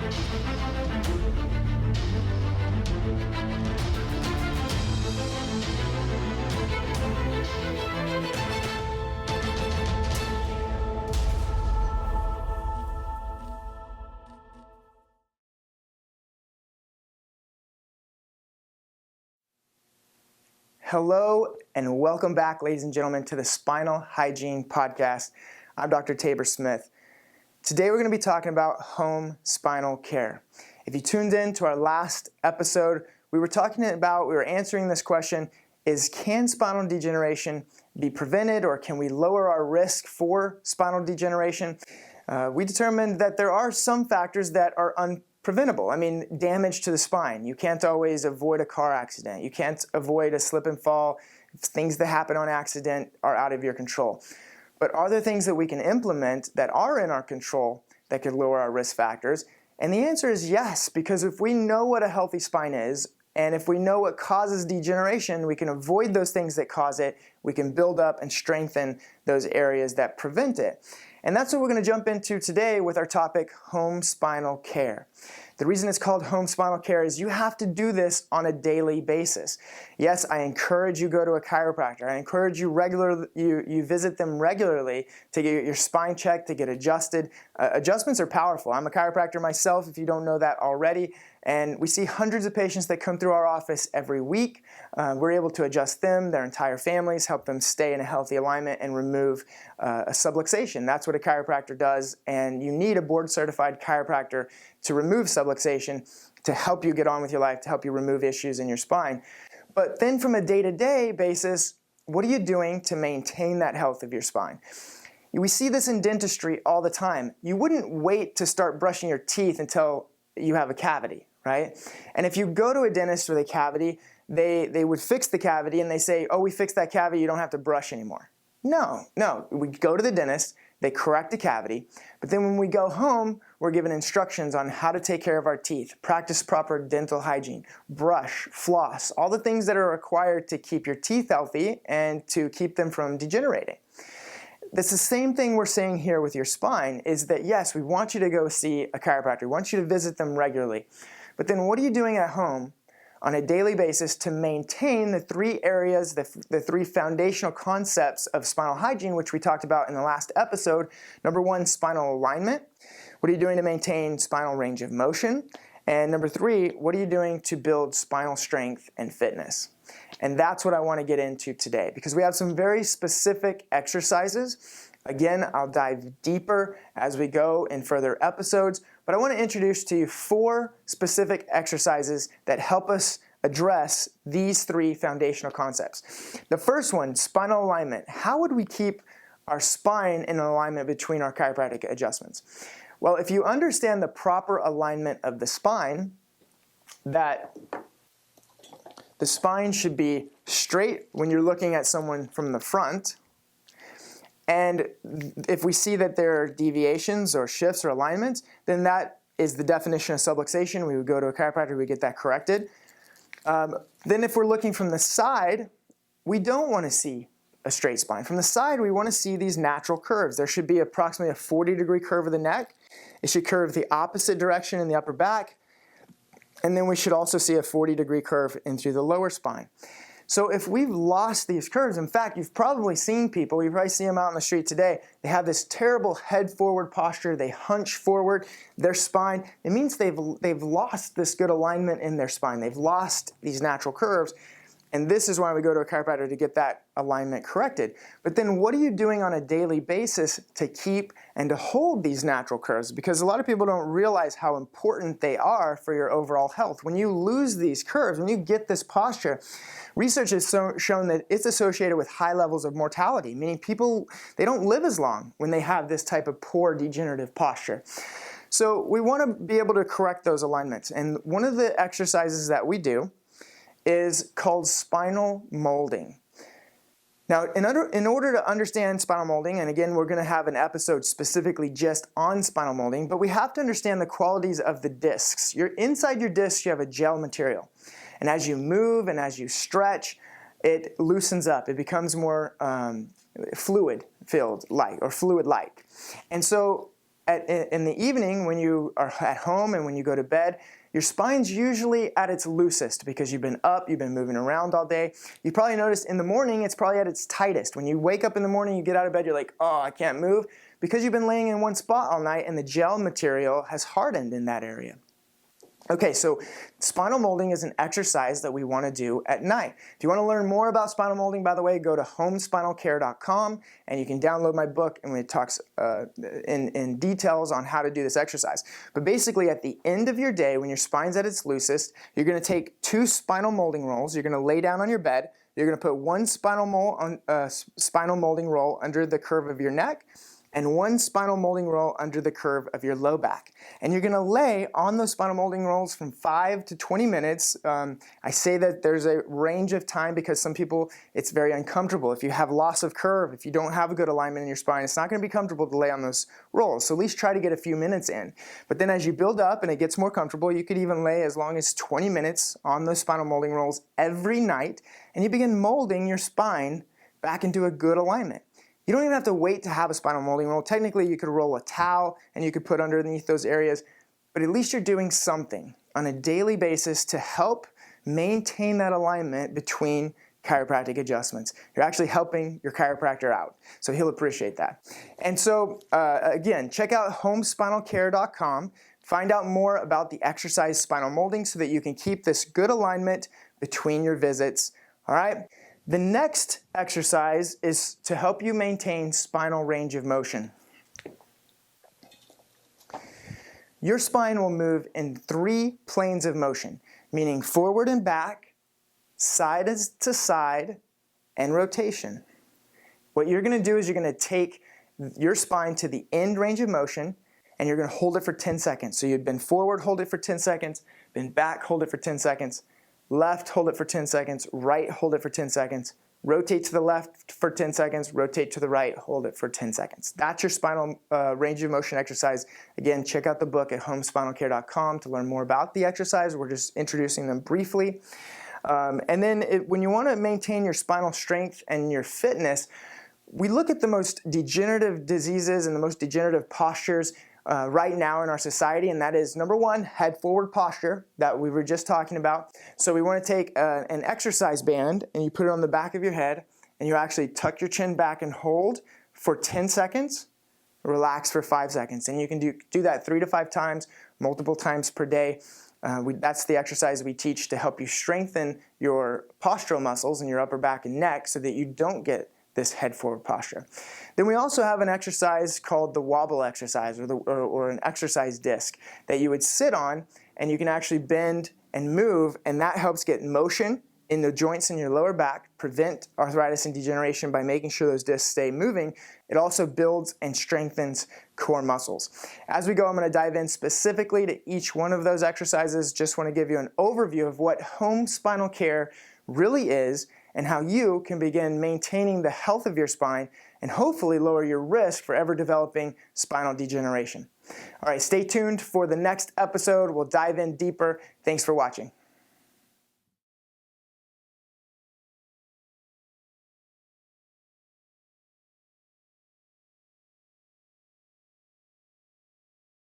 Hello and welcome back, ladies and gentlemen, to the Spinal Hygiene Podcast. I'm Dr. Tabor Smith. Today we're going to be talking about home spinal care. If you tuned in to our last episode, we were answering this question, can spinal degeneration be prevented, or can we lower our risk for spinal degeneration? We determined that there are some factors that are preventable. I mean, damage to the spine. You can't always avoid a car accident. You can't avoid a slip and fall. Things that happen on accident are out of your control. But are there things that we can implement that are in our control that could lower our risk factors? And the answer is yes, because if we know what a healthy spine is, and if we know what causes degeneration, we can avoid those things that cause it. We can build up and strengthen those areas that prevent it. And that's what we're going to jump into today with our topic, home spinal care. The reason it's called home spinal care is you have to do this on a daily basis. Yes, I encourage you go to a chiropractor. I encourage you you visit them regularly to get your spine checked, to get adjusted. Adjustments are powerful. I'm a chiropractor myself, if you don't know that already. And we see hundreds of patients that come through our office every week. We're able to adjust them, their entire families, help them stay in a healthy alignment and remove a subluxation. That's what a chiropractor does, and you need a board-certified chiropractor to remove subluxation to help you get on with your life, to help you remove issues in your spine. But then from a day-to-day basis, what are you doing to maintain that health of your spine? We see this in dentistry all the time. You wouldn't wait to start brushing your teeth until you have a cavity, right? And if you go to a dentist with a cavity, they would fix the cavity and they say, oh, we fixed that cavity, you don't have to brush anymore. No, we go to the dentist, they correct the cavity, but then when we go home, we're given instructions on how to take care of our teeth, practice proper dental hygiene, brush, floss, all the things that are required to keep your teeth healthy and to keep them from degenerating. That's the same thing we're saying here with your spine, is that yes, we want you to go see a chiropractor, we want you to visit them regularly, but then what are you doing at home on a daily basis to maintain the three areas, the three foundational concepts of spinal hygiene, which we talked about in the last episode? Number one, spinal alignment. What are you doing to maintain spinal range of motion? And number three, what are you doing to build spinal strength and fitness? And that's what I want to get into today, because we have some very specific exercises. Again, I'll dive deeper as we go in further episodes, but I want to introduce to you 4 specific exercises that help us address these 3 foundational concepts. The first one, spinal alignment. How would we keep our spine in alignment between our chiropractic adjustments? Well, if you understand the proper alignment of the spine, that the spine should be straight when you're looking at someone from the front. And if we see that there are deviations or shifts or alignments, then that is the definition of subluxation. We would go to a chiropractor, we get that corrected. Then if we're looking from the side, we don't want to see a straight spine. From the side, we want to see these natural curves. There should be approximately a 40-degree curve of the neck. It should curve the opposite direction in the upper back. And then we should also see a 40-degree curve in through the lower spine. So if we've lost these curves, in fact, you've probably seen people, you probably see them out on the street today, they have this terrible head forward posture, they hunch forward their spine. It means they've lost this good alignment in their spine. They've lost these natural curves. And this is why we go to a chiropractor to get that alignment corrected. But then what are you doing on a daily basis to keep and to hold these natural curves? Because a lot of people don't realize how important they are for your overall health. When you lose these curves, when you get this posture, research has shown that it's associated with high levels of mortality, meaning people, they don't live as long when they have this type of poor degenerative posture. So we want to be able to correct those alignments. And one of the exercises that we do is called spinal molding. Now, in order to understand spinal molding, and again, we're going to have an episode specifically just on spinal molding, but we have to understand the qualities of the discs. Inside your discs, you have a gel material. And as you move and as you stretch, it loosens up. It becomes more fluid-filled like, or fluid-like. And so in the evening, when you are at home and when you go to bed, your spine's usually at its loosest because you've been up, you've been moving around all day. You probably noticed in the morning, it's probably at its tightest. When you wake up in the morning, you get out of bed, you're like, oh, I can't move, because you've been laying in one spot all night and the gel material has hardened in that area. Okay, so spinal molding is an exercise that we want to do at night. If you want to learn more about spinal molding, by the way, go to homespinalcare.com and you can download my book, and it talks in details on how to do this exercise. But basically, at the end of your day, when your spine's at its loosest, you're going to take 2 spinal molding rolls. You're going to lay down on your bed. You're going to put 1 spinal molding roll under the curve of your neck, and 1 spinal molding roll under the curve of your low back. And you're gonna lay on those spinal molding rolls from 5 to 20 minutes. I say that there's a range of time because some people, it's very uncomfortable. If you have loss of curve, if you don't have a good alignment in your spine, it's not gonna be comfortable to lay on those rolls. So at least try to get a few minutes in. But then as you build up and it gets more comfortable, you could even lay as long as 20 minutes on those spinal molding rolls every night, and you begin molding your spine back into a good alignment. You don't even have to wait to have a spinal molding roll. Technically, you could roll a towel and you could put underneath those areas, but at least you're doing something on a daily basis to help maintain that alignment between chiropractic adjustments. You're actually helping your chiropractor out, so he'll appreciate that. And so, again, check out homespinalcare.com. Find out more about the exercise spinal molding so that you can keep this good alignment between your visits, all right? The next exercise is to help you maintain spinal range of motion. Your spine will move in 3 planes of motion, meaning forward and back, side to side, and rotation. What you're going to do is you're going to take your spine to the end range of motion, and you're going to hold it for 10 seconds. So you'd bend forward, hold it for 10 seconds, bend back, hold it for 10 seconds, left, hold it for 10 seconds, right, hold it for 10 seconds, rotate to the left for 10 seconds, rotate to the right, hold it for 10 seconds. That's your spinal range of motion exercise. Again, check out the book at homespinalcare.com to learn more about the exercise. We're just introducing them briefly. And then when you want to maintain your spinal strength and your fitness, we look at the most degenerative diseases and the most degenerative postures right now in our society, and that is, number 1, head forward posture that we were just talking about. So we want to take an exercise band and you put it on the back of your head, and you actually tuck your chin back and hold for 10 seconds, relax for 5 seconds. And you can do that 3 to 5 times, multiple times per day. That's the exercise we teach to help you strengthen your postural muscles in your upper back and neck so that you don't get this head forward posture. Then we also have an exercise called the wobble exercise, or an exercise disc that you would sit on, and you can actually bend and move, and that helps get motion in the joints in your lower back, prevent arthritis and degeneration by making sure those discs stay moving. It also builds and strengthens core muscles. As we go, I'm going to dive in specifically to each one of those exercises. Just want to give you an overview of what home spinal care really is and how you can begin maintaining the health of your spine and hopefully lower your risk for ever developing spinal degeneration. All right, stay tuned for the next episode. We'll dive in deeper. Thanks for watching.